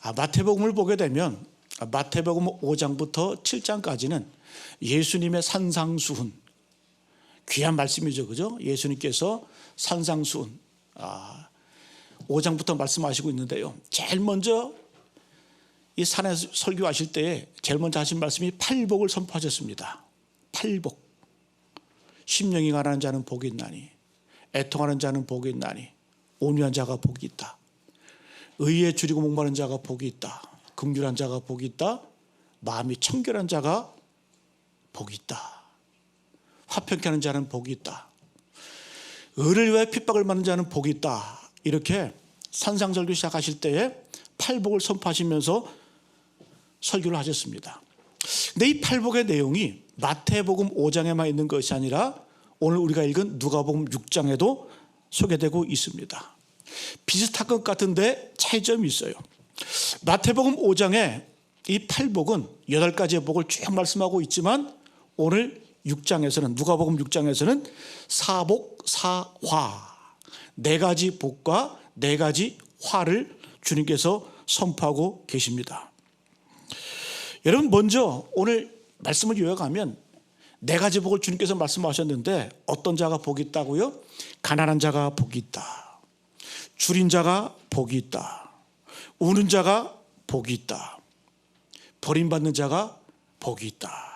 마태복음을 보게 되면 마태복음 5장부터 7장까지는 예수님의 산상수훈, 귀한 말씀이죠, 그죠? 예수님께서 산상수훈 5장부터 말씀하시고 있는데요, 제일 먼저 이 산에서 설교하실 때에 제일 먼저 하신 말씀이 팔복을 선포하셨습니다. 팔복. 심령이 가난한 자는 복이 있나니, 애통하는 자는 복이 있나니, 온유한 자가 복이 있다. 의에 줄이고 목마른 자가 복이 있다. 긍휼한 자가 복이 있다. 마음이 청결한 자가 복이 있다. 화평케 하는 자는 복이 있다. 의를 위하여 핍박을 받는 자는 복이 있다. 이렇게 산상설교 시작하실 때에 팔복을 선포하시면서 설교를 하셨습니다. 근데 이 팔복의 내용이 마태복음 5장에만 있는 것이 아니라 오늘 우리가 읽은 누가복음 6장에도 소개되고 있습니다. 비슷한 것 같은데 차이점이 있어요. 마태복음 5장에 이 팔복은 8가지의 복을 쭉 말씀하고 있지만 오늘 6장에서는, 누가복음 6장에서는 사복 사화, 4가지 복과 4가지 화를 주님께서 선포하고 계십니다. 여러분, 먼저 오늘 말씀을 요약하면 4가지 복을 주님께서 말씀하셨는데 어떤 자가 복이 있다고요? 가난한 자가 복이 있다. 줄인 자가 복이 있다. 우는 자가 복이 있다. 버림받는 자가 복이 있다.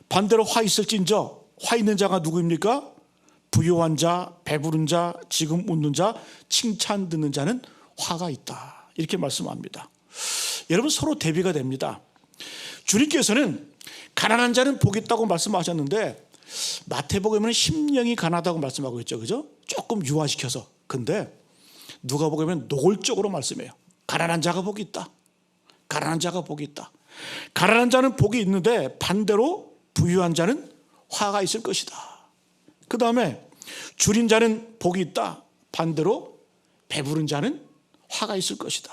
반대로 화 있을진저, 화 있는 자가 누구입니까? 부요한 자, 배부른 자, 지금 웃는 자, 칭찬 듣는 자는 화가 있다. 이렇게 말씀합니다. 여러분, 서로 대비가 됩니다. 주님께서는 가난한 자는 복이 있다고 말씀하셨는데 마태복음에는 심령이 가난하다고 말씀하고 있죠, 그죠? 조금 유화시켜서. 근데 누가복음에는 노골적으로 말씀해요. 가난한 자가 복이 있다. 가난한 자가 복이 있다. 가난한 자는 복이 있는데 반대로 부유한 자는 화가 있을 것이다. 그 다음에 줄인 자는 복이 있다. 반대로 배부른 자는 화가 있을 것이다.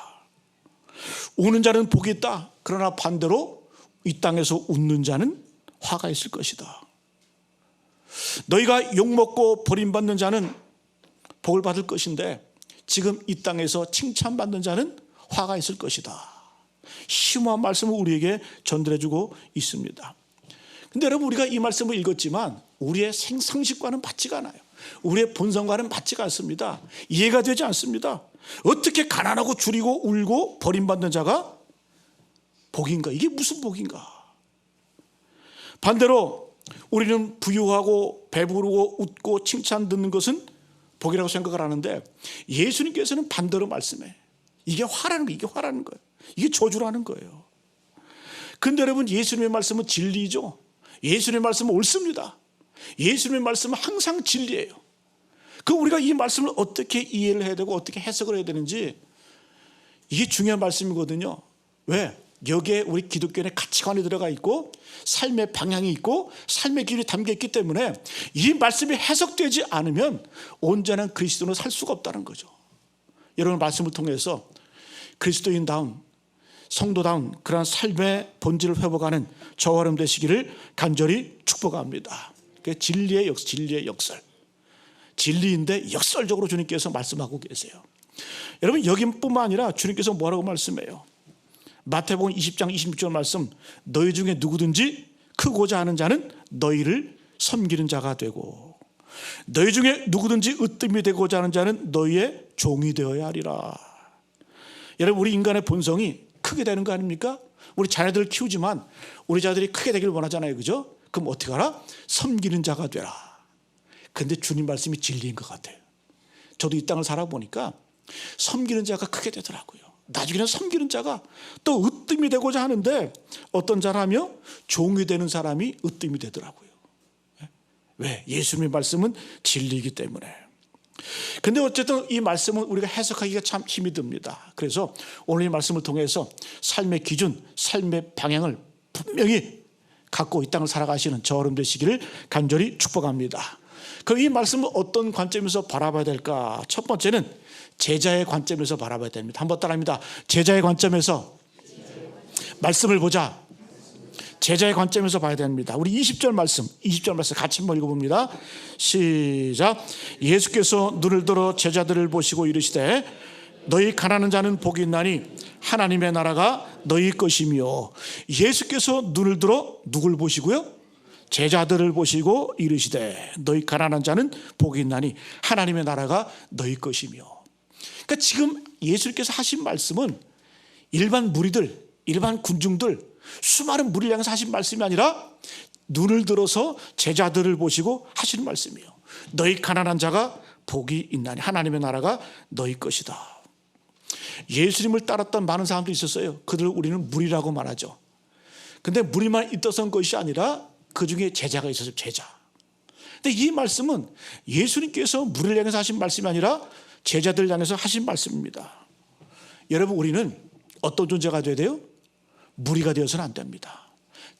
우는 자는 복이 있다. 그러나 반대로 이 땅에서 웃는 자는 화가 있을 것이다. 너희가 욕먹고 버림받는 자는 복을 받을 것인데 지금 이 땅에서 칭찬받는 자는 화가 있을 것이다. 심오한 말씀을 우리에게 전달해주고 있습니다. 근데 여러분, 우리가 이 말씀을 읽었지만 우리의 상식과는 맞지가 않아요. 우리의 본성과는 맞지가 않습니다. 이해가 되지 않습니다. 어떻게 가난하고 줄이고 울고 버림받는 자가 복인가? 이게 무슨 복인가? 반대로 우리는 부유하고 배부르고 웃고 칭찬 듣는 것은 복이라고 생각을 하는데 예수님께서는 반대로 말씀해. 이게 화라는 거예요. 이게 화라는 거예요. 이게 저주라는 거예요. 근데 여러분, 예수님의 말씀은 진리죠. 예수님의 말씀은 옳습니다. 예수님의 말씀은 항상 진리예요. 그 우리가 이 말씀을 어떻게 이해를 해야 되고 어떻게 해석을 해야 되는지, 이게 중요한 말씀이거든요. 왜? 여기에 우리 기독교의 가치관이 들어가 있고 삶의 방향이 있고 삶의 길이 담겨 있기 때문에 이 말씀이 해석되지 않으면 온전한 그리스도는 살 수가 없다는 거죠. 여러분, 말씀을 통해서 그리스도인다운, 성도다운 그런 삶의 본질을 회복하는 저와 여러분 되시기를 간절히 축복합니다. 진리의 역설, 진리인데 역설적으로 주님께서 말씀하고 계세요. 여러분, 여기뿐만 아니라 주님께서 뭐라고 말씀해요? 마태복음 20장 26절 말씀, 너희 중에 누구든지 크고자 하는 자는 너희를 섬기는 자가 되고 너희 중에 누구든지 으뜸이 되고자 하는 자는 너희의 종이 되어야 하리라. 여러분, 우리 인간의 본성이 크게 되는 거 아닙니까? 우리 자녀들을 키우지만 우리 자녀들이 크게 되길 원하잖아요, 그죠? 그럼 어떻게 하라? 섬기는 자가 되라. 근데 주님 말씀이 진리인 것 같아요. 저도 이 땅을 살아보니까 섬기는 자가 크게 되더라고요. 나중에는 섬기는 자가 또 으뜸이 되고자 하는데 어떤 자라며 종이 되는 사람이 으뜸이 되더라고요. 왜? 예수님의 말씀은 진리이기 때문에. 근데 어쨌든 이 말씀은 우리가 해석하기가 참 힘이 듭니다. 그래서 오늘 이 말씀을 통해서 삶의 기준, 삶의 방향을 분명히 갖고 이 땅을 살아가시는 저 여러분 되시기를 간절히 축복합니다. 그럼 이 말씀을 어떤 관점에서 바라봐야 될까? 첫 번째는 제자의 관점에서 바라봐야 됩니다. 한번 따라합니다. 제자의 관점에서 말씀을 보자. 제자의 관점에서 봐야 됩니다. 우리 20절 말씀 같이 한번 읽어봅니다. 시작. 예수께서 눈을 들어 제자들을 보시고 이르시되 너희 가난한 자는 복이 있나니 하나님의 나라가 너희 것이며. 예수께서 눈을 들어 누굴 보시고요? 제자들을 보시고 이르시되 너희 가난한 자는 복이 있나니 하나님의 나라가 너희 것이며. 그러니까 지금 예수께서 하신 말씀은 일반 무리들, 일반 군중들, 수많은 무리를 향해서 하신 말씀이 아니라 눈을 들어서 제자들을 보시고 하시는 말씀이에요. 너희 가난한 자가 복이 있나니 하나님의 나라가 너희 것이다. 예수님을 따랐던 많은 사람도 있었어요. 그들을 우리는 무리라고 말하죠. 근데 무리만 있었던 것이 아니라 그 중에 제자가 있었어요. 제자. 근데 이 말씀은 예수님께서 무리를 향해서 하신 말씀이 아니라 제자들을 향해서 하신 말씀입니다. 여러분, 우리는 어떤 존재가 되어야 돼요? 무리가 되어서는 안 됩니다.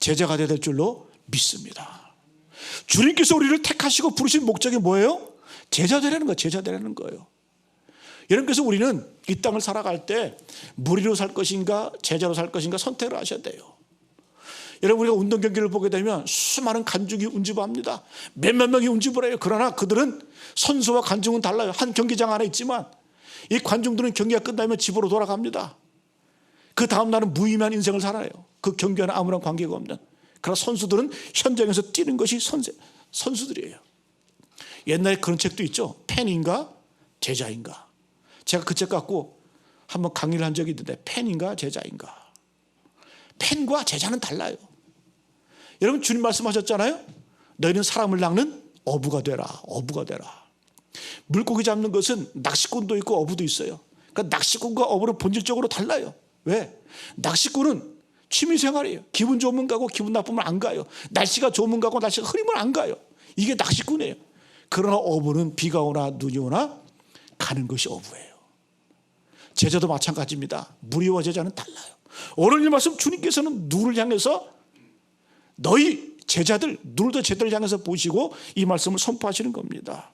제자가 되어야 될 줄로 믿습니다. 주님께서 우리를 택하시고 부르신 목적이 뭐예요? 제자 되라는 거예요. 제자 되라는 거예요. 여러분께서 우리는 이 땅을 살아갈 때 무리로 살 것인가 제자로 살 것인가 선택을 하셔야 돼요. 여러분, 우리가 운동 경기를 보게 되면 수많은 관중이 운집합니다. 몇몇 명이 운집을 해요. 그러나 그들은 선수와 관중은 달라요. 한 경기장 안에 있지만 이 관중들은 경기가 끝나면 집으로 돌아갑니다. 그 다음 날은 무의미한 인생을 살아요. 그 경기와는 아무런 관계가 없는. 그러나 선수들은 현장에서 뛰는 것이 선수들이에요. 옛날에 그런 책도 있죠. 팬인가 제자인가. 제가 그 책 갖고 한번 강의를 한 적이 있는데, 팬인가 제자인가. 팬과 제자는 달라요. 여러분, 주님 말씀하셨잖아요. 너희는 사람을 낚는 어부가 되라. 어부가 되라. 물고기 잡는 것은 낚시꾼도 있고 어부도 있어요. 그러니까 낚시꾼과 어부는 본질적으로 달라요. 왜? 낚시꾼은 취미생활이에요. 기분 좋으면 가고 기분 나쁘면 안 가요. 날씨가 좋으면 가고 날씨가 흐리면 안 가요. 이게 낚시꾼이에요. 그러나 어부는 비가 오나 눈이 오나 가는 것이 어부예요. 제자도 마찬가지입니다. 무리와 제자는 달라요. 오늘 이 말씀, 주님께서는 누구를 향해서 너희 제자들, 누구도 제자들을 향해서 보시고 이 말씀을 선포하시는 겁니다.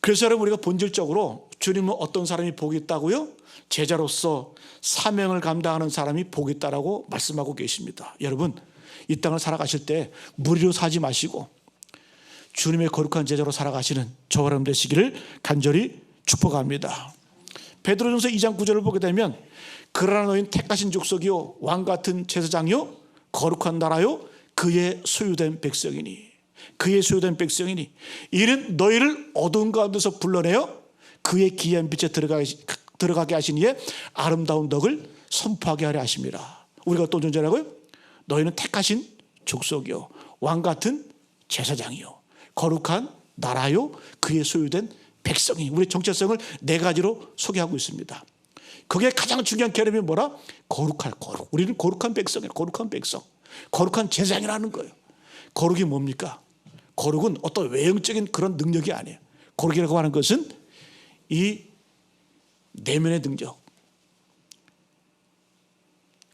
그래서 여러분, 우리가 본질적으로 주님은 어떤 사람이 복이 있다고요? 제자로서 사명을 감당하는 사람이 복이 있다라고 말씀하고 계십니다. 여러분, 이 땅을 살아가실 때 무리로 사지 마시고 주님의 거룩한 제자로 살아가시는 저와 여러분 되시기를 간절히 축복합니다. 베드로전서 2장 9절을 보게 되면 그러나 너희는 택하신 족속이요 왕같은 제사장이요 거룩한 나라요 그의 소유된 백성이니. 그의 소유된 백성이니 이는 너희를 어두운 가운데서 불러내어 그의 기이한 빛에 들어가게 하신 이의 아름다운 덕을 선포하게 하려 하심이라. 우리가 어떤 존재라고요? 너희는 택하신 족속이요 왕같은 제사장이요 거룩한 나라요 그의 소유된 백성이. 우리 정체성을 네 가지로 소개하고 있습니다. 그게 가장 중요한 개념이 뭐라? 거룩할 거룩. 우리는 거룩한 백성이에요. 거룩한 백성. 거룩한 제사장이라는 거예요. 거룩이 뭡니까? 거룩은 어떤 외형적인 그런 능력이 아니에요. 거룩이라고 하는 것은 이 내면의 능력.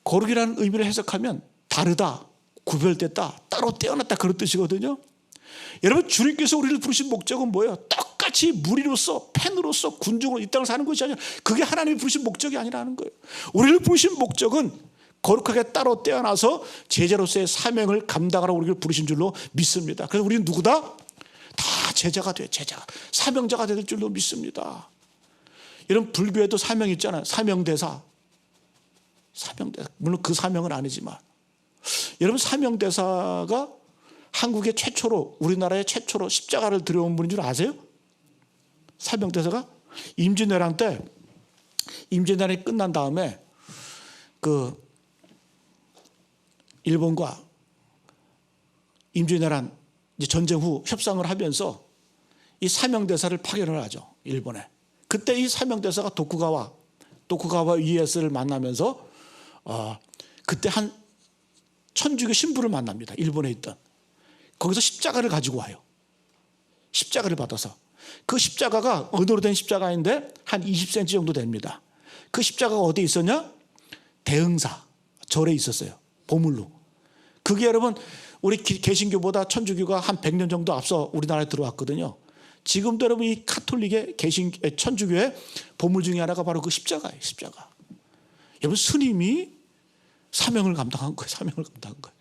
거룩이라는 의미를 해석하면 다르다, 구별됐다, 따로 떼어놨다, 그런 뜻이거든요. 여러분, 주님께서 우리를 부르신 목적은 뭐예요? 똑같이 무리로서, 팬으로서, 군중으로 이 땅을 사는 것이 아니라, 그게 하나님이 부르신 목적이 아니라는 거예요. 우리를 부르신 목적은 거룩하게 따로 떼어놔서 제자로서의 사명을 감당하라고 우리를 부르신 줄로 믿습니다. 그래서 우리는 누구다? 다 제자가 돼. 제자, 사명자가 될 줄로 믿습니다. 여러분, 불교에도 사명이 있잖아요. 사명대사. 사명대사. 물론 그 사명은 아니지만, 여러분, 사명대사가 한국의 최초로, 우리나라의 최초로 십자가를 들여온 분인 줄 아세요? 사명대사가 임진왜란 때, 임진왜란이 끝난 다음에 그 일본과 임진왜란 전쟁 후 협상을 하면서 이 사명대사를 파견을 하죠, 일본에. 그때 이 사명대사가 도쿠가와 이에스를 만나면서 그때 한 천주교 신부를 만납니다. 일본에 있던. 거기서 십자가를 가지고 와요. 십자가를 받아서. 그 십자가가 은으로 된 십자가인데 한 20cm 정도 됩니다. 그 십자가가 어디에 있었냐? 대흥사 절에 있었어요. 보물로. 그게 여러분, 우리 개신교보다 천주교가 한 100년 정도 앞서 우리나라에 들어왔거든요. 지금도 여러분, 이 카톨릭의 천주교의 보물 중에 하나가 바로 그 십자가예요. 십자가. 여러분, 스님이 사명을 감당한 거예요. 사명을 감당한 거예요.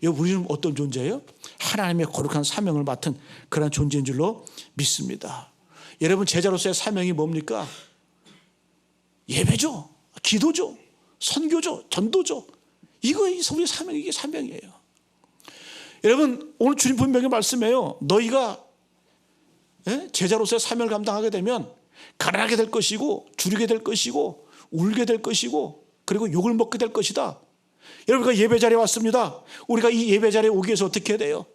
여러분, 우리는 어떤 존재예요? 하나님의 거룩한 사명을 맡은 그런 존재인 줄로 믿습니다. 여러분, 제자로서의 사명이 뭡니까? 예배죠, 기도죠, 선교죠, 전도죠. 우리 사명이, 이게 사명이에요. 여러분, 오늘 주님 분명히 말씀해요. 너희가 제자로서의 사명을 감당하게 되면 가난하게 될 것이고, 줄이게 될 것이고, 울게 될 것이고, 그리고 욕을 먹게 될 것이다. 여러분, 우리가 예배 자리에 왔습니다. 우리가 이 예배 자리에 오기 위해서 어떻게 해야 돼요?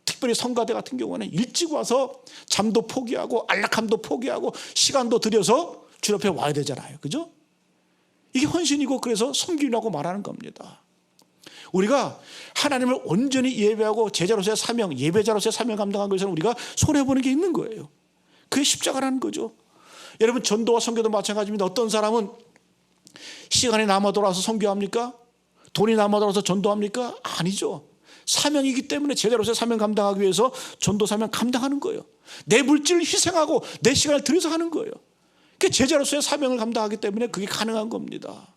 특별히 성가대 같은 경우는 일찍 와서 잠도 포기하고 안락함도 포기하고 시간도 들여서 주 앞에 와야 되잖아요. 그죠? 이게 헌신이고, 그래서 섬기라고 말하는 겁니다. 우리가 하나님을 온전히 예배하고 제자로서의 사명, 예배자로서의 사명을 감당하기 위해서는 우리가 손해보는 게 있는 거예요. 그게 십자가라는 거죠. 여러분, 전도와 선교도 마찬가지입니다. 어떤 사람은 시간이 남아 돌아서 선교합니까? 돈이 남아 돌아서 전도합니까? 아니죠. 사명이기 때문에 제자로서의 사명 감당하기 위해서 전도 사명 감당하는 거예요. 내 물질을 희생하고 내 시간을 들여서 하는 거예요. 그게 제자로서의 사명을 감당하기 때문에 그게 가능한 겁니다.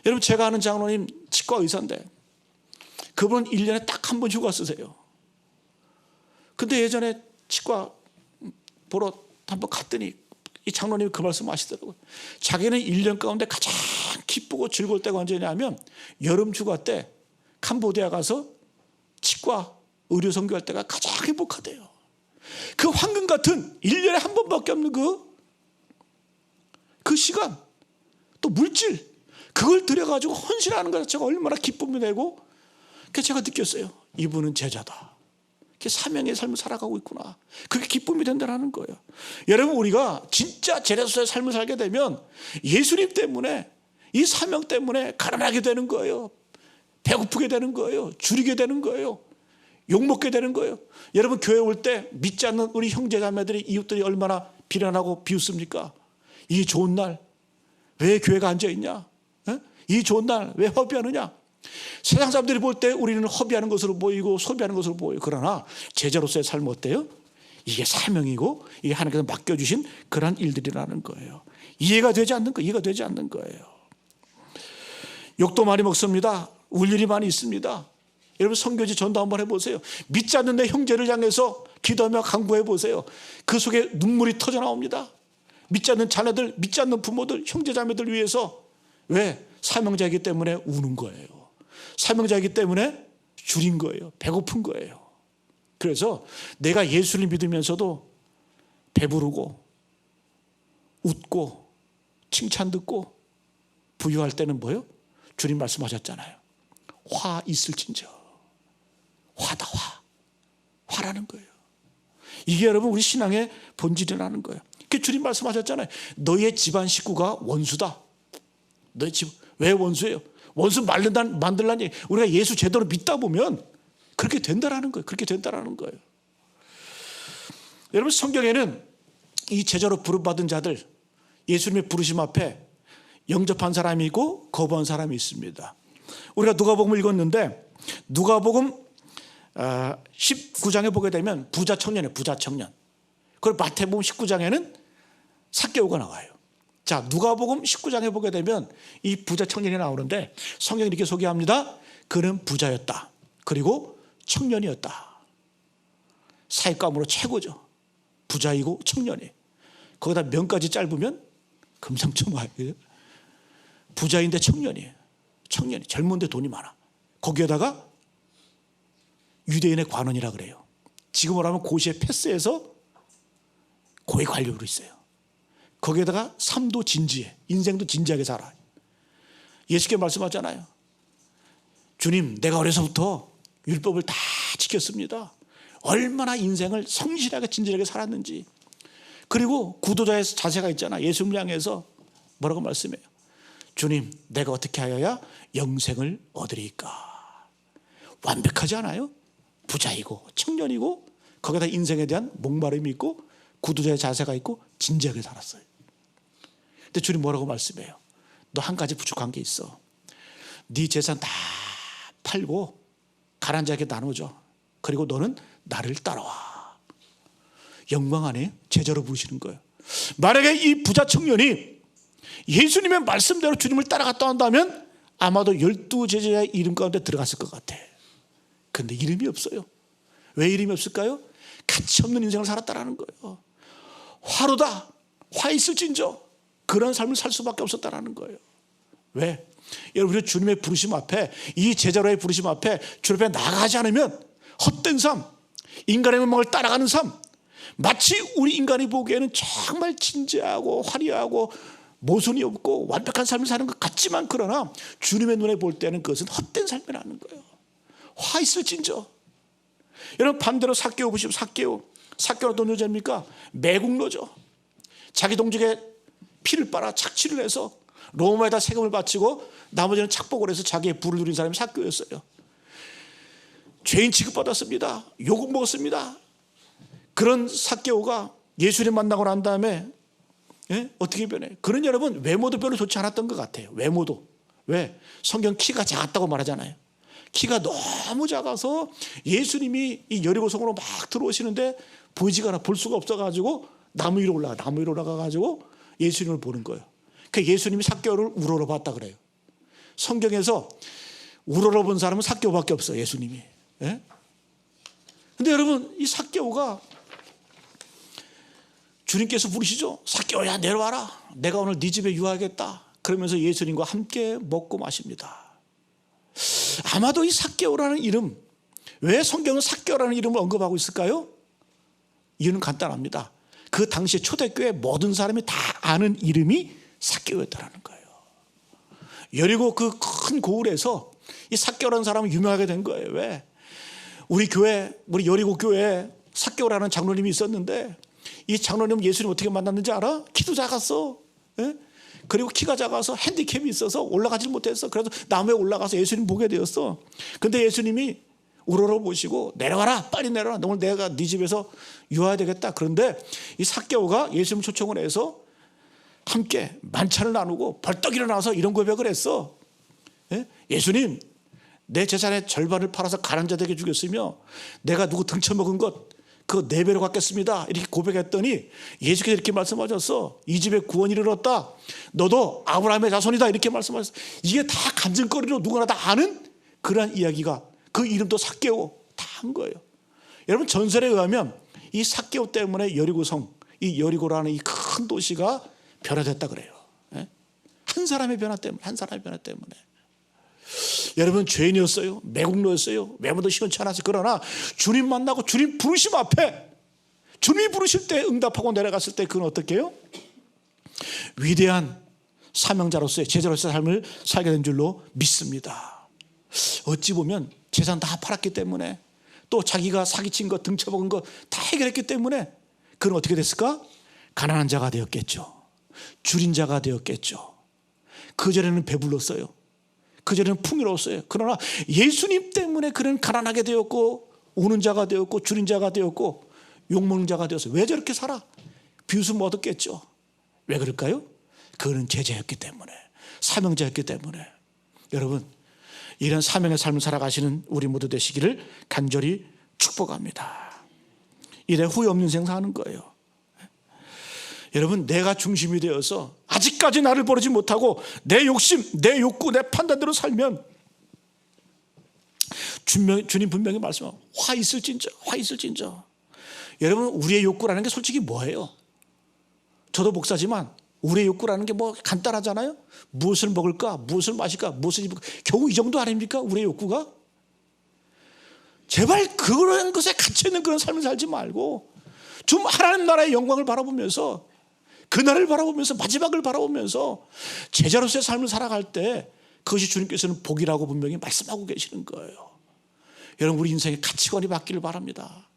여러분, 제가 아는 장로님 치과 의사인데 그분은 1년에 딱 한 번 휴가 쓰세요. 근데 예전에 치과 보러 한번 갔더니 이 장로님이 그 말씀 하시더라고요. 자기는 1년 가운데 가장 기쁘고 즐거울 때가 언제냐면 여름 휴가 때 캄보디아 가서 치과 의료 선교할 때가 가장 행복하대요. 그 황금 같은 1년에 한 번밖에 없는 그 시간, 또 물질, 그걸 들여가지고 헌신하는 것 자체가 얼마나 기쁨이 되고, 그래서 제가 느꼈어요. 이분은 제자다. 사명의 삶을 살아가고 있구나. 그게 기쁨이 된다는 거예요. 여러분, 우리가 진짜 제자로서의 삶을 살게 되면 예수님 때문에, 이 사명 때문에 가난하게 되는 거예요. 배고프게 되는 거예요. 줄이게 되는 거예요. 욕먹게 되는 거예요. 여러분, 교회 올 때 믿지 않는 우리 형제자매들이, 이웃들이 얼마나 비난하고 비웃습니까? 이 좋은 날 왜 교회가 앉아있냐? 이 좋은 날 왜 허비하느냐? 세상 사람들이 볼 때 우리는 허비하는 것으로 보이고 소비하는 것으로 보여요. 그러나 제자로서의 삶은 어때요? 이게 사명이고, 이게 하나님께서 맡겨주신 그런 일들이라는 거예요. 이해가 되지 않는 거예요. 욕도 많이 먹습니다. 울 일이 많이 있습니다. 여러분, 선교지 전도 한번 해보세요. 믿지 않는 내 형제를 향해서 기도하며 간구해 보세요. 그 속에 눈물이 터져 나옵니다. 믿지 않는 자녀들, 믿지 않는 부모들, 형제자매들 위해서. 왜? 사명자이기 때문에 우는 거예요. 사명자이기 때문에 줄인 거예요. 배고픈 거예요. 그래서 내가 예수를 믿으면서도 배부르고 웃고 칭찬 듣고 부유할 때는 뭐예요? 주님 말씀하셨잖아요. 화 있을진저. 화다, 화라는 거예요. 이게 여러분 우리 신앙의 본질이라는 거예요. 그 주님 말씀하셨잖아요. 너희의 집안 식구가 원수다. 너희 집 왜 원수예요? 원수 만들라니. 우리가 예수 제대로 믿다 보면 그렇게 된다라는 거예요. 그렇게 된다라는 거예요. 여러분, 성경에는 이 제자로 부름받은 자들, 예수님의 부르심 앞에 영접한 사람이 있고 거부한 사람이 있습니다. 우리가 누가복음을 읽었는데 누가복음 19장에 보게 되면 부자 청년이에요. 부자 청년. 그리고 마태복음 19장에는 삭개오가 나와요. 자, 누가복음 19장에 보게 되면 이 부자 청년이 나오는데 성경이 이렇게 소개합니다. 그는 부자였다. 그리고 청년이었다. 사익감으로 최고죠. 부자이고 청년이. 거기다 명까지 짧으면 금상첨화예요. 부자인데 청년이에요. 청년이 젊은데 돈이 많아. 거기에다가 유대인의 관원이라 그래요. 지금으로 하면 고시의 패스에서 고위 관료로 있어요. 거기에다가 삶도 진지해. 인생도 진지하게 살아요. 예수께 말씀하잖아요. 주님, 내가 어려서부터 율법을 다 지켰습니다. 얼마나 인생을 성실하게 진지하게 살았는지. 그리고 구도자의 자세가 있잖아. 예수님을 향해서 뭐라고 말씀해요? 주님, 내가 어떻게 하여야 영생을 얻으리까? 완벽하지 않아요? 부자이고 청년이고 거기다 인생에 대한 목마름이 있고 구두자의 자세가 있고 진지하게 살았어요. 근데 주님 뭐라고 말씀해요? 너 한 가지 부족한 게 있어. 네 재산 다 팔고 가난한 자에게 나눠줘. 그리고 너는 나를 따라와. 영광 안에 제자로 부르시는 거예요. 만약에 이 부자 청년이 예수님의 말씀대로 주님을 따라갔다 한다면 아마도 12제자의 이름 가운데 들어갔을 것 같아. 근데 이름이 없어요. 왜 이름이 없을까요? 가치 없는 인생을 살았다라는 거예요. 화로다. 화 있을진저. 그런 삶을 살 수밖에 없었다는 거예요. 왜? 여러분, 우리 주님의 부르심 앞에, 이 제자로의 부르심 앞에 주님 앞에 나가지 않으면 헛된 삶, 인간의 욕망을 따라가는 삶, 마치 우리 인간이 보기에는 정말 진지하고 화려하고 모순이 없고 완벽한 삶을 사는 것 같지만, 그러나 주님의 눈에 볼 때는 그것은 헛된 삶이라는 거예요. 화 있을진저. 여러분, 반대로 삭개오 보시면, 삭개오는 어떤 여자입니까? 매국노죠. 자기 동족의 피를 빨아 착취를 해서 로마에다 세금을 바치고 나머지는 착복을 해서 자기의 부를 누린 사람이 삭개오였어요. 죄인 취급받았습니다. 욕을 먹었습니다. 그런 삭개오가 예수님 만나고 난 다음에 어떻게 변해? 그런 여러분, 외모도 별로 좋지 않았던 것 같아요. 외모도. 왜? 성경 키가 작았다고 말하잖아요. 키가 너무 작아서 예수님이 이 여리고성으로 막 들어오시는데 보이지가 않아, 볼 수가 없어가지고 나무 위로 올라가가지고 예수님을 보는 거예요. 그러니까 예수님이 삭개오를 우러러 봤다 그래요. 성경에서 우러러 본 사람은 삭개오밖에 없어요, 예수님이. 예? 근데 여러분, 이 삭개오가 주님께서 부르시죠. 삭개오야, 내려와라. 내가 오늘 네 집에 유하겠다. 그러면서 예수님과 함께 먹고 마십니다. 아마도 이 삭개오라는 이름, 왜 성경은 삭개오라는 이름을 언급하고 있을까요? 이유는 간단합니다. 그 당시 초대교회 모든 사람이 다 아는 이름이 삭개오였다는 거예요. 여리고 그 큰 고을에서 이 삭개오라는 사람은 유명하게 된 거예요. 왜? 우리 여리고 교회에 삭개오라는 장로님이 있었는데, 이 장로님 예수님 어떻게 만났는지 알아? 키도 작았어. 예? 그리고 키가 작아서 핸디캡이 있어서 올라가질 못했어. 그래서 나무에 올라가서 예수님 보게 되었어. 근데 예수님이 우러러 보시고, 내려와라, 빨리 내려와. 오늘 내가 네 집에서 유하야 되겠다. 그런데 이 삭개오가 예수님 초청을 해서 함께 만찬을 나누고 벌떡 일어나서 이런 고백을 했어. 예수님, 내 재산의 절반을 팔아서 가난한 자들에게 주겠으며 내가 누구 등쳐먹은 것 그거 4배로 갚겠습니다. 이렇게 고백했더니 예수께서 이렇게 말씀하셨어. 이 집에 구원이 이르렀다. 너도 아브라함의 자손이다. 이렇게 말씀하셨어. 이게 다 간증거리로 누구나 다 아는 그러한 이야기가, 그 이름도 삭개오 다 한 거예요. 여러분, 전설에 의하면 이 삭개오 때문에 여리고성, 이 여리고라는 이 큰 도시가 변화됐다 그래요. 한 사람의 변화 때문에. 여러분, 죄인이었어요. 매국노였어요. 외모도 시원치 않았어요. 그러나 주님 만나고 주님 부르심 앞에, 주님이 부르실 때 응답하고 내려갔을 때 그건 어떻게 해요? 위대한 사명자로서의, 제자로서의 삶을 살게 된 줄로 믿습니다. 어찌 보면 재산 다 팔았기 때문에, 또 자기가 사기친 것, 등쳐먹은 것 다 해결했기 때문에 그는 어떻게 됐을까? 가난한 자가 되었겠죠. 줄인 자가 되었겠죠. 그전에는 배불렀어요. 그전에는 풍요로웠어요. 그러나 예수님 때문에 그는 가난하게 되었고, 우는 자가 되었고, 줄인 자가 되었고, 욕먹는 자가 되었어요. 왜 저렇게 살아? 비웃음 얻었겠죠. 왜 그럴까요? 그는 제자였기 때문에, 사명자였기 때문에. 여러분, 이런 사명의 삶을 살아가시는 우리 모두 되시기를 간절히 축복합니다. 이래 후회 없는 인생 사는 거예요. 여러분, 내가 중심이 되어서 아직까지 나를 버리지 못하고 내 욕심, 내 욕구, 내 판단대로 살면 주님 분명히 말씀하고 화 있을진저. 여러분, 우리의 욕구라는 게 솔직히 뭐예요? 저도 목사지만 우리의 욕구라는 게 뭐 간단하잖아요. 무엇을 먹을까, 무엇을 마실까, 무엇을 입을까, 겨우 이 정도 아닙니까? 우리의 욕구가. 제발 그런 것에 갇혀있는 그런 삶을 살지 말고 좀 하나님 나라의 영광을 바라보면서, 그날을 바라보면서, 마지막을 바라보면서 제자로서의 삶을 살아갈 때 그것이 주님께서는 복이라고 분명히 말씀하고 계시는 거예요. 여러분, 우리 인생의 가치관이 바뀌길 바랍니다.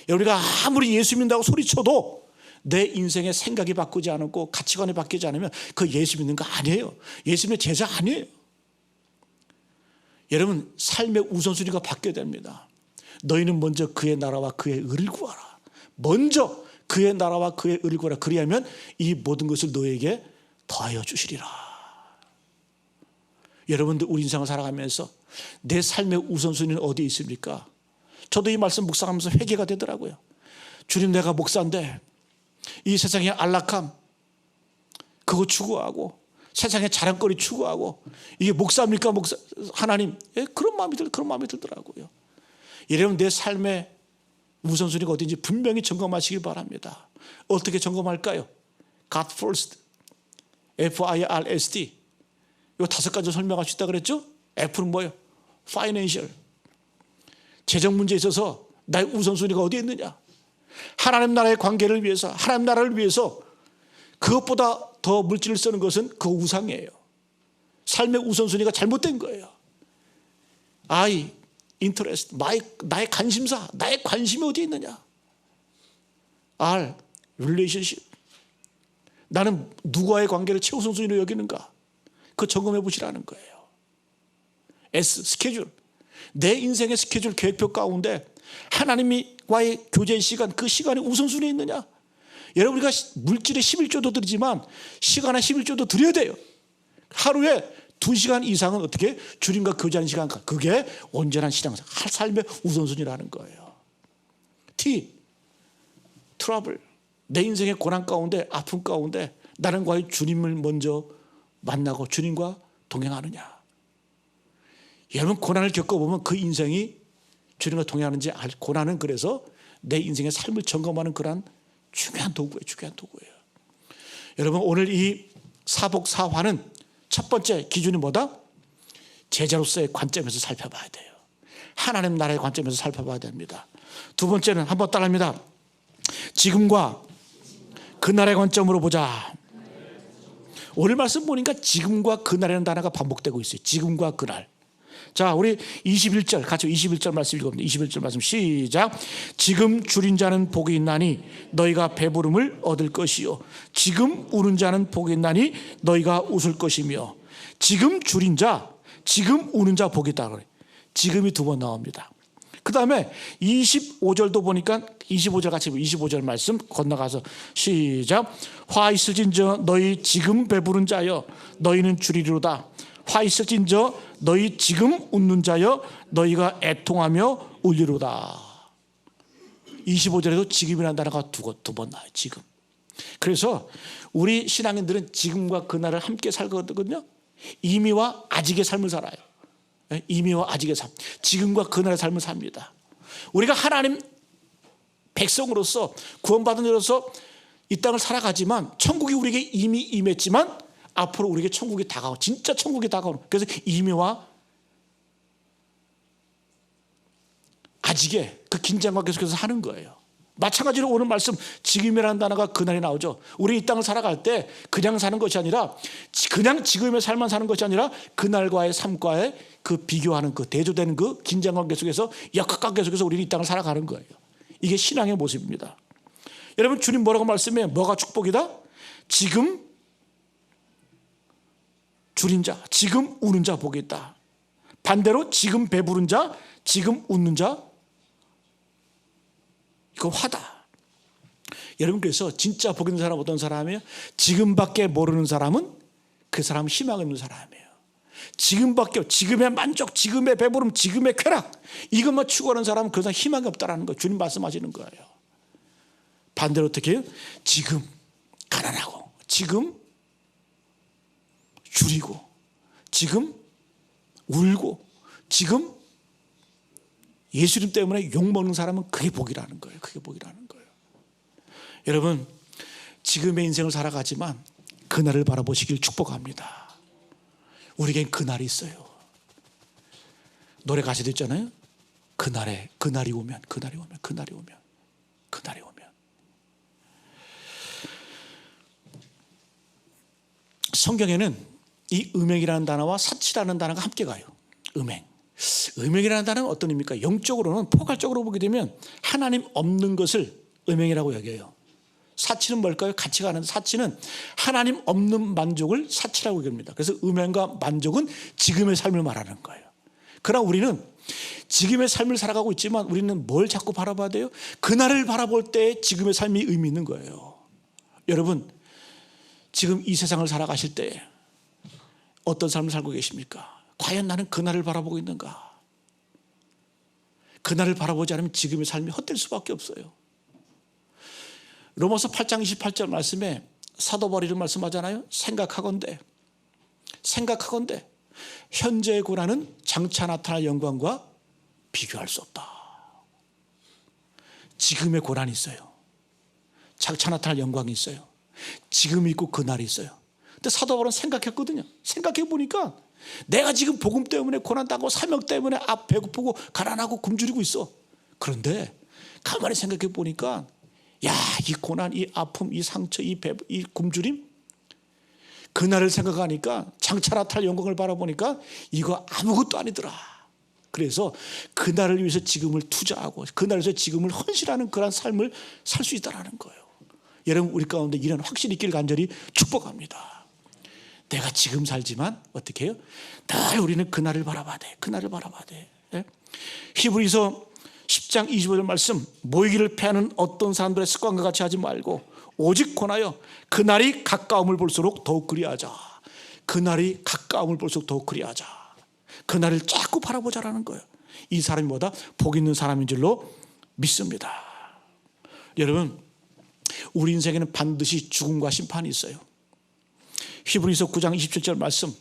우리가 아무리 예수 믿는다고 소리쳐도 내 인생의 생각이 바꾸지 않고 가치관이 바뀌지 않으면 그 예수 믿는 거 아니에요. 예수 믿는 제자 아니에요. 여러분, 삶의 우선순위가 바뀌어야 됩니다. 너희는 먼저 그의 나라와 그의 의를 구하라. 먼저 그의 나라와 그의 의를 구하라. 그리하면 이 모든 것을 너에게 더하여 주시리라. 여러분들, 우리 인생을 살아가면서 내 삶의 우선순위는 어디에 있습니까? 저도 이 말씀 묵상하면서 회개가 되더라고요. 주님, 내가 목사인데 이 세상의 안락함 그거 추구하고, 세상의 자랑거리 추구하고, 이게 목사입니까? 목사 하나님, 그런 마음이 들더라고요. 이러면 내 삶의 우선순위가 어딘지 분명히 점검하시길 바랍니다. 어떻게 점검할까요? God first. FIRST. 이 5가지 설명할 수 있다 그랬죠? F는 뭐예요? Financial. 재정 문제에 있어서 나의 우선순위가 어디에 있느냐? 하나님 나라의 관계를 위해서, 하나님 나라를 위해서 그것보다 더 물질을 쓰는 것은 그 우상이에요. 삶의 우선순위가 잘못된 거예요. I, interest, 나의 관심사, 나의 관심이 어디에 있느냐? R, relationship. 나는 누구와의 관계를 최우선순위로 여기는가? 그거 점검해 보시라는 거예요. S, 스케줄. 내 인생의 스케줄 계획표 가운데 하나님과의 교제 시간, 그 시간이 우선순위에 있느냐? 여러분, 우리가 물질에 11조도 드리지만 시간에 11조도 드려야 돼요. 하루에 2시간 이상은 어떻게 주님과 교제하는 시간, 그게 온전한 신앙 삶의 우선순위라는 거예요. T, 트러블. 내 인생의 고난 가운데, 아픔 가운데 나는 과연 주님을 먼저 만나고 주님과 동행하느냐? 여러분, 고난을 겪어보면 그 인생이 주님과 동행하는지 고난은 그래서 내 인생의 삶을 점검하는 그런 중요한 도구예요. 여러분, 오늘 이 사복사화는 첫 번째 기준이 뭐다? 제자로서의 관점에서 살펴봐야 돼요. 하나님 나라의 관점에서 살펴봐야 됩니다. 두 번째는 한번 따라합니다. 지금과 그날의 관점으로 보자. 오늘 말씀 보니까 지금과 그날이라는 단어가 반복되고 있어요. 지금과 그날. 자, 우리 21절 같이 21절 말씀 읽어봅니다. 21절 말씀 시작. 지금 줄인 자는 복이 있나니 너희가 배부름을 얻을 것이요 지금 우는 자는 복이 있나니 너희가 웃을 것이며. 지금 줄인 자, 지금 우는 자 복이 있다 그래. 지금이 2번 나옵니다. 그 다음에 25절도 보니까 25절 같이 25절 말씀 건너가서 시작. 화 있을진저 너희 지금 배부른 자여 너희는 줄이리로다. 화 있을진저 너희 지금 웃는 자여 너희가 애통하며 울리로다. 25절에도 지금이라는 단어가 2번 나와요. 지금. 그래서 우리 신앙인들은 지금과 그날을 함께 살거든요. 이미와 아직의 삶을 살아요. 이미와 아직의 삶. 지금과 그날의 삶을 삽니다. 우리가 하나님 백성으로서 구원받은 자로서 이 땅을 살아가지만 천국이 우리에게 이미 임했지만 앞으로 우리에게 천국이 다가오고 진짜 천국이 다가오는, 그래서 이미와 아직의 그 긴장과 계속해서 하는 거예요. 마찬가지로 오늘 말씀 지금이라는 단어가 그날이 나오죠. 우리 이 땅을 살아갈 때 그냥 사는 것이 아니라 그냥 지금의 삶만 사는 것이 아니라 그날과의 삶과의 그 비교하는 그 대조되는 그 긴장관계 속에서 역학관계 속에서 우리는 이 땅을 살아가는 거예요. 이게 신앙의 모습입니다. 여러분, 주님 뭐라고 말씀해? 뭐가 축복이다? 지금 줄인 자, 지금 우는 자 복이 있다. 반대로 지금 배부른 자, 지금 웃는 자, 이거 화다. 여러분, 그래서 진짜 복 있는 사람 어떤 사람이에요? 지금밖에 모르는 사람은 그 사람은 희망 없는 사람이에요. 지금밖에, 지금의 만족, 지금의 배부름, 지금의 쾌락, 이것만 추구하는 사람은 그 사람 희망이 없다라는 거예요. 주님 말씀하시는 거예요. 반대로 어떻게 해요? 지금 가난하고, 지금 줄이고, 지금 울고, 지금 예수님 때문에 욕먹는 사람은 그게 복이라는 거예요. 그게 복이라는 거예요. 여러분, 지금의 인생을 살아가지만 그날을 바라보시길 축복합니다. 우리에겐 그날이 있어요. 노래 가사도 있잖아요. 그날이 오면. 성경에는 이 음행이라는 단어와 사치라는 단어가 함께 가요. 음행이라는 단어는 어떤 의미입니까? 영적으로는 포괄적으로 보게 되면 하나님 없는 것을 음행이라고 여겨요. 사치는 뭘까요? 가치가 하는 사치는 하나님 없는 만족을 사치라고 여깁니다. 그래서 음행과 만족은 지금의 삶을 말하는 거예요. 그러나 우리는 지금의 삶을 살아가고 있지만 우리는 뭘 자꾸 바라봐야 돼요? 그날을 바라볼 때 지금의 삶이 의미 있는 거예요. 여러분, 지금 이 세상을 살아가실 때 어떤 삶을 살고 계십니까? 과연 나는 그날을 바라보고 있는가? 그날을 바라보지 않으면 지금의 삶이 헛될 수밖에 없어요. 로마서 8장 28절 말씀에 사도 바울이 이런 말씀하잖아요. 생각하건대 현재의 고난은 장차 나타날 영광과 비교할 수 없다. 지금의 고난이 있어요. 장차 나타날 영광이 있어요. 지금 있고 그날이 있어요. 근데 사도 바울은 생각했거든요. 생각해 보니까 내가 지금 복음 때문에 고난당하고 사명 때문에 배고프고 가난하고 굶주리고 있어. 그런데 가만히 생각해 보니까 야, 이 고난, 이 아픔, 이 상처, 이 굶주림, 그날을 생각하니까 장차 나타날 영광을 바라보니까 이거 아무것도 아니더라. 그래서 그날을 위해서 지금을 투자하고 그날을 위해서 지금을 헌신하는 그런 삶을 살 수 있다는 거예요. 여러분, 우리 가운데 이런 확신이 있기를 간절히 축복합니다. 내가 지금 살지만 어떻게 해요? 늘 우리는 그날을 바라봐야 돼. 그날을 바라봐야 돼. 예? 히브리서 10장 25절 말씀, 모이기를 패하는 어떤 사람들의 습관과 같이 하지 말고 오직 권하여 그날이 가까움을 볼수록 더욱 그리하자. 그날이 가까움을 볼수록 더욱 그리하자. 그날을 자꾸 바라보자라는 거예요. 이 사람이 뭐다? 복 있는 사람인 줄로 믿습니다. 여러분, 우리 인생에는 반드시 죽음과 심판이 있어요. 히브리서 9장 27절 말씀,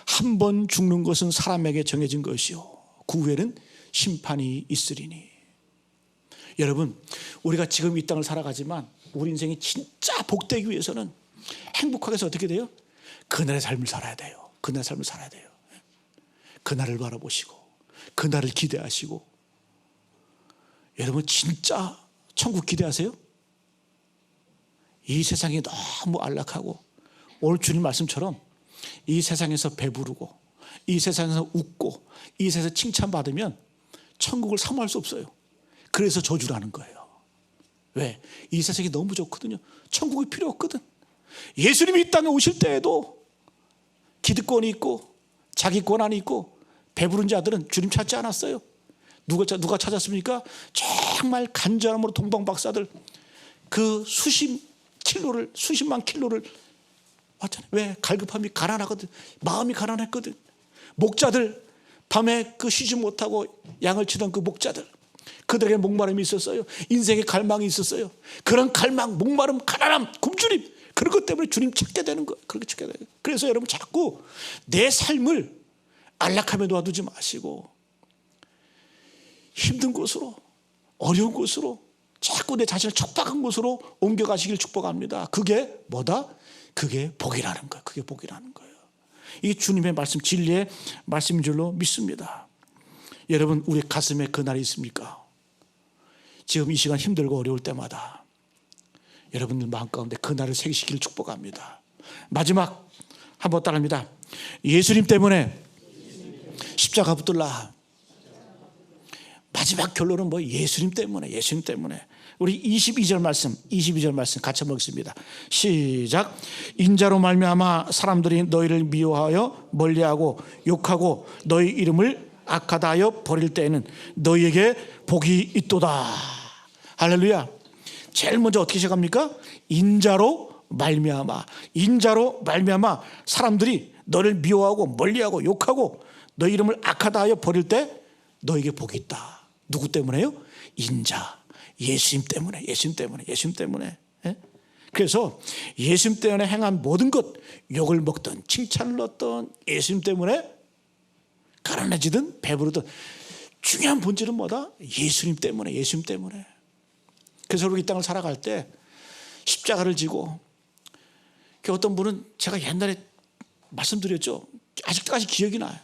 한 번 죽는 것은 사람에게 정해진 것이요 그 후에는 심판이 있으리니. 여러분, 우리가 지금 이 땅을 살아가지만 우리 인생이 진짜 복되기 위해서는 행복하게 해서 어떻게 돼요? 그날의 삶을 살아야 돼요. 그날의 삶을 살아야 돼요. 그날을 바라보시고 그날을 기대하시고. 여러분, 진짜 천국 기대하세요? 이 세상이 너무 안락하고 오늘 주님 말씀처럼 이 세상에서 배부르고 이 세상에서 웃고 이 세상에서 칭찬받으면 천국을 사모할 수 없어요. 그래서 저주라는 거예요. 왜? 이 세상이 너무 좋거든요. 천국이 필요 없거든. 예수님이 이 땅에 오실 때에도 기득권이 있고 자기 권한이 있고 배부른 자들은 주님 찾지 않았어요. 누가 찾았습니까? 정말 간절함으로 동방박사들 그 수십만 킬로를 왔잖아요. 왜? 갈급함이 가난하거든. 마음이 가난했거든. 목자들 밤에 그 쉬지 못하고 양을 치던 그 목자들, 그들에게 목마름이 있었어요. 인생에 갈망이 있었어요. 그런 갈망, 목마름, 가난함, 굶주림, 그런 것 때문에 주님 찾게 되는 거예요. 그렇게 찾게 돼요. 그래서 여러분, 자꾸 내 삶을 안락함에 놓아두지 마시고 힘든 곳으로, 어려운 곳으로, 자꾸 내 자신을 척박한 곳으로 옮겨가시길 축복합니다. 그게 뭐다? 그게 복이라는 거예요. 그게 복이라는 거예요. 이게 주님의 말씀, 진리의 말씀인 줄로 믿습니다. 여러분, 우리 가슴에 그날이 있습니까? 지금 이 시간 힘들고 어려울 때마다 여러분들 마음 가운데 그날을 새기시기를 축복합니다. 마지막 한번 따라합니다. 예수님 때문에 십자가 붙들라. 마지막 결론은 뭐? 예수님 때문에. 예수님 때문에. 우리 22절 말씀 같이 먹습니다. 시작. 인자로 말미암아 사람들이 너희를 미워하여 멀리하고 욕하고 너희 이름을 악하다 하여 버릴 때에는 너희에게 복이 있도다. 할렐루야. 제일 먼저 어떻게 시작합니까? 인자로 말미암아. 인자로 말미암아 사람들이 너를 미워하고 멀리하고 욕하고 너희 이름을 악하다 하여 버릴 때 너에게 복이 있다. 누구 때문에요? 인자. 예수님 때문에. 예수님 때문에. 예수님 때문에. 예? 그래서 예수님 때문에 행한 모든 것, 욕을 먹든 칭찬을 얻든 예수님 때문에 가난해지든 배부르든 중요한 본질은 뭐다? 예수님 때문에. 예수님 때문에. 그래서 우리 이 땅을 살아갈 때 십자가를 지고, 어떤 분은 제가 옛날에 말씀드렸죠. 아직까지 기억이 나요.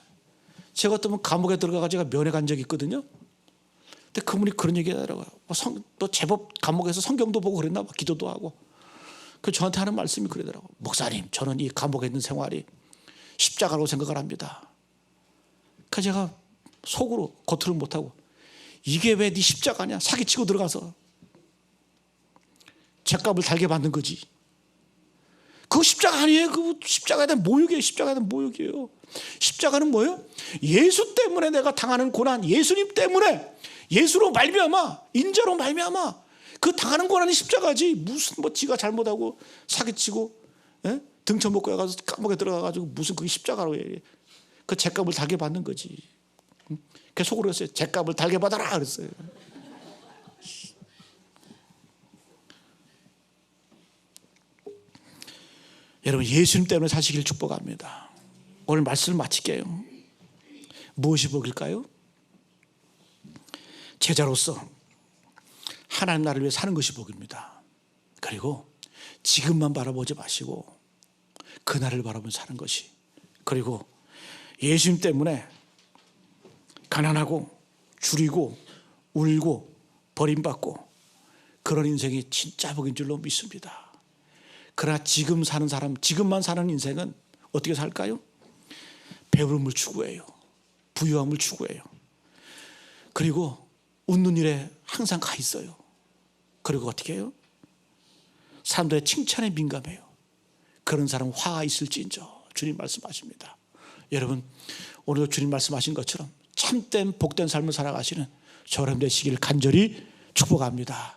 제가 어떤 분 감옥에 들어가서 제가 면회 간 적이 있거든요. 근데 그분이 그런 얘기 하더라고요. 너 제법 감옥에서 성경도 보고 그랬나 봐. 기도도 하고. 그 저한테 하는 말씀이 그러더라고요. 목사님, 저는 이 감옥에 있는 생활이 십자가로 생각을 합니다. 그래서 제가 속으로 겉으로 못하고, 이게 왜 네 십자가냐? 사기치고 들어가서 죗값을 달게 받는 거지. 그거 십자가 아니에요. 그 십자가에 대한 모욕이에요. 십자가에 대한 모욕이에요. 십자가는 뭐예요? 예수 때문에 내가 당하는 고난, 예수님 때문에, 예수로 말미암아, 인자로 말미암아 그 당하는 고난이 십자가지. 무슨 뭐 지가 잘못하고 사기치고 등쳐먹고 해가지고 감옥에 들어가가지고 무슨 그게 십자가로 해. 그 죗값을 달게 받는 거지. 그 속으로 했어요. 죗값을 달게 받아라 그랬어요. 여러분, 예수님 때문에 사시길 축복합니다. 오늘 말씀을 마칠게요. 무엇이 복일까요? 제자로서 하나님 나라를 위해 사는 것이 복입니다. 그리고 지금만 바라보지 마시고 그날을 바라보며 사는 것이, 그리고 예수님 때문에 가난하고 줄이고 울고 버림받고 그런 인생이 진짜 복인 줄로 믿습니다. 그러나 지금 사는 사람, 지금만 사는 인생은 어떻게 살까요? 배부름을 추구해요. 부유함을 추구해요. 그리고 웃는 일에 항상 가 있어요. 그리고 어떻게 해요? 사람들의 칭찬에 민감해요. 그런 사람은 화가 있을지인저, 주님 말씀하십니다. 여러분, 오늘도 주님 말씀하신 것처럼 참된 복된 삶을 살아가시는 저런 되시길 간절히 축복합니다.